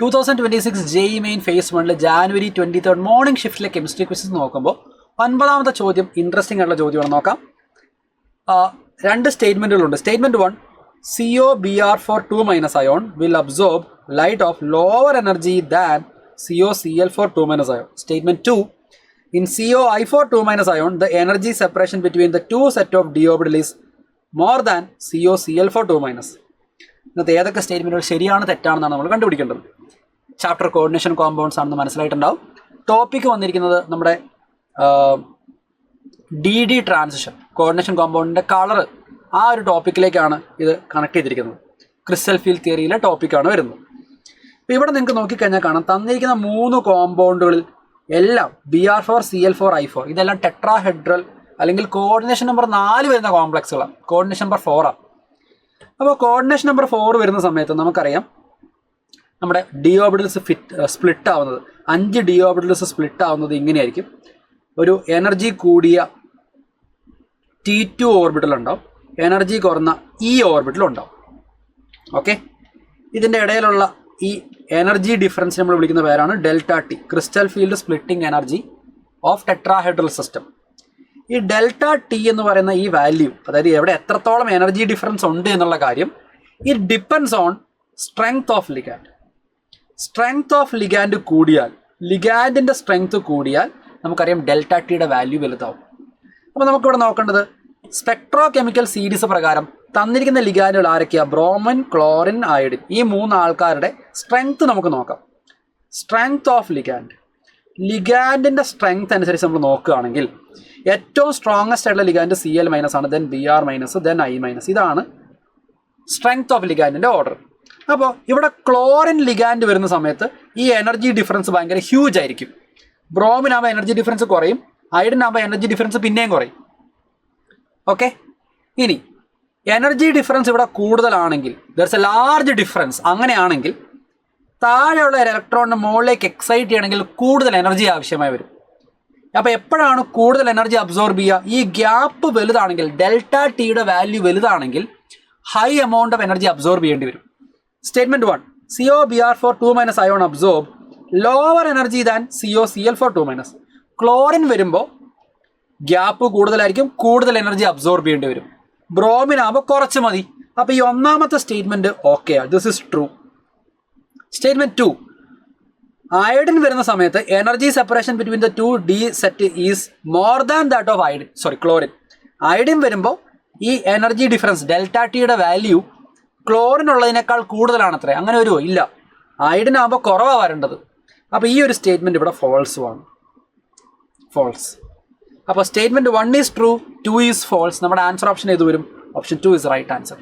2026 JEE main phase 1 ജാനുവരി 23 morning ഷിഫ്റ്റിലെ chemistry quizzes നോക്കുമ്പോൾ 9ാമത്തെ ചോദ്യം ഇൻട്രസ്റ്റിംഗ് ആയിട്ടുള്ള ചോദ്യമാണ്. നോക്കാം. രണ്ട് സ്റ്റേറ്റ്മെന്റുകളുണ്ട്. Statement 1, COBr4 2- ion will absorb light of lower energy than COCl4 2- ion. Statement 2, in COI4 2- ion, the energy separation between the two set of d orbital is more than COCl4 2-. ഇന്നത്തെ ഏതൊക്കെ സ്റ്റേറ്റ്മെന്റുകൾ ശരിയാണ് തെറ്റാണെന്നാണ് നമ്മൾ കണ്ടുപിടിക്കേണ്ടത്. ചാപ്റ്റർ കോർഡിനേഷൻ കോമ്പൗണ്ട്സ് ആണെന്ന് മനസ്സിലായിട്ടുണ്ടാവും. Topic വന്നിരിക്കുന്നത് നമ്മുടെ DD ട്രാൻസിഷൻ, കോർഡിനേഷൻ കോമ്പൗണ്ടിൻ്റെ കളർ, ആ ഒരു ടോപ്പിക്കിലേക്കാണ് ഇത് കണക്ട് ചെയ്തിരിക്കുന്നത്. ക്രിസ്റ്റൽ ഫീൽഡ് തിയറിയിലെ ടോപ്പിക്കാണ് വരുന്നത്. അപ്പോൾ ഇവിടെ നിങ്ങൾക്ക് നോക്കിക്കഴിഞ്ഞാൽ കാണാം, തന്നിരിക്കുന്ന 3 കോമ്പൗണ്ടുകളിൽ എല്ലാം Br4 Cl4 I4 ഇതെല്ലാം ടെട്രാഹെഡ്രൽ അല്ലെങ്കിൽ കോർഡിനേഷൻ നമ്പർ 4 വരുന്ന കോംപ്ലക്സുകളാണ്. കോർഡിനേഷൻ നമ്പർ 4 ആണ്. അപ്പോൾ കോർഡിനേഷൻ നമ്പർ 4 വരുന്ന സമയത്ത് നമുക്കറിയാം നമ്മുടെ ഡി ഓർബിറ്റൽസ് സ്പ്ലിറ്റ് ആവുന്നത്, 5 ഡി ഓർബിറ്റൽസ് സ്പ്ലിറ്റ് ആവുന്നത് ഇങ്ങനെയായിരിക്കും. ഒരു എനർജി കൂടിയ T2 ഓർബിറ്റൽ ഉണ്ടാവും, എനർജി കുറഞ്ഞ E ഓർബിറ്റൽ ഉണ്ടാവും. ഓക്കെ, ഇതിൻ്റെ ഇടയിലുള്ള ഈ എനർജി ഡിഫറൻസ് നമ്മൾ വിളിക്കുന്ന പേരാണ് ΔT, crystal field splitting energy of tetrahedral system. ഈ ΔT എന്ന് പറയുന്ന ഈ വാല്യൂ, അതായത് എവിടെ എത്രത്തോളം എനർജി ഡിഫറൻസ് ഉണ്ട് എന്നുള്ള കാര്യം, it depends on strength of ligand. Strength of ligand കൂടിയാൽ, ലിഗാൻഡിൻ്റെ സ്ട്രെങ്ത് കൂടിയാൽ നമുക്കറിയാം ΔTയുടെ വാല്യൂ വലുതാവും. അപ്പോൾ നമുക്കിവിടെ നോക്കേണ്ടത് സ്പെക്ട്രോ കെമിക്കൽ സീരീസ് പ്രകാരം തന്നിരിക്കുന്ന ലിഗാൻഡുകൾ ആരൊക്കെയാണ്? Bromine, chlorine, iodine. ഈ 3 ആൾക്കാരുടെ സ്ട്രെങ്ത് നമുക്ക് നോക്കാം. സ്ട്രെങ്ത് ഓഫ് ലിഗാൻഡ്, ലിഗാൻഡിൻ്റെ സ്ട്രെങ്ത് അനുസരിച്ച് നമ്മൾ നോക്കുകയാണെങ്കിൽ ഏറ്റവും സ്ട്രോങ്ങസ്റ്റ് ആയിട്ടുള്ള ലിഗാൻഡ് Cl- ആണ്, ദെൻ Br-, ദെൻ I-. ഇതാണ് സ്ട്രെങ്ത് ഓഫ് ലിഗാൻഡിൻ്റെ ഓർഡർ. അപ്പോൾ ഇവിടെ ക്ലോറിൻ ലിഗാൻഡ് വരുന്ന സമയത്ത് ഈ എനർജി ഡിഫറൻസ് ഭയങ്കര ഹ്യൂജ് ആയിരിക്കും. ബ്രോമിനാകുമ്പോൾ എനർജി ഡിഫറൻസ് കുറയും, അയഡിനാകുമ്പോൾ എനർജി ഡിഫറൻസ് പിന്നെയും കുറയും. ഓക്കെ, ഇനി എനർജി ഡിഫറൻസ് ഇവിടെ കൂടുതലാണെങ്കിൽ, ദർസ് എ ലാർജ് ഡിഫറൻസ്, അങ്ങനെയാണെങ്കിൽ താഴെയുള്ള ഒരു ഇലക്ട്രോണിന് മുകളിലേക്ക് എക്സൈറ്റ് ചെയ്യണമെങ്കിൽ കൂടുതൽ എനർജി ആവശ്യമായി വരും. അപ്പോൾ എപ്പോഴാണ് കൂടുതൽ എനർജി അബ്സോർബ് ചെയ്യുക? ഈ ഗ്യാപ്പ് വലുതാണെങ്കിൽ, ΔTയുടെ വാല്യൂ വലുതാണെങ്കിൽ high amount of energy absorb ചെയ്യേണ്ടി വരും. Statement 1, COBr4 2- ion absorb lower energy than COCl4 2-. Chlorine വരുമ്പോൾ ഗ്യാപ്പ് കൂടുതലായിരിക്കും, കൂടുതൽ എനർജി അബ്സോർബ് ചെയ്യേണ്ടി വരും. ബ്രോമിനാകുമ്പോൾ കുറച്ച് മതി. അപ്പോൾ ഈ 1ാമത്തെ statement okay, this is true. Statement 2, iodine വരുന്ന സമയത്ത് energy separation between the 2 D set is more than that of chlorine. Iodine വരുമ്പോൾ ഈ എനർജി ഡിഫറൻസ് ΔTയുടെ വാല്യൂ ക്ലോറിൻ ഉള്ളതിനേക്കാൾ കൂടുതലാണത്രേ. അങ്ങനെ വരുമോ? ഇല്ല, അയഡിനാകുമ്പോൾ കുറവാണ് വരേണ്ടത്. അപ്പോൾ ഈ ഒരു സ്റ്റേറ്റ്മെന്റ് ഇവിടെ ഫോൾസുമാണ്, ഫോൾസ്. അപ്പോൾ statement 1 is true, 2 is false. നമ്മുടെ ആൻസർ ഓപ്ഷൻ ഏത് വരും? Option 2 is right answer.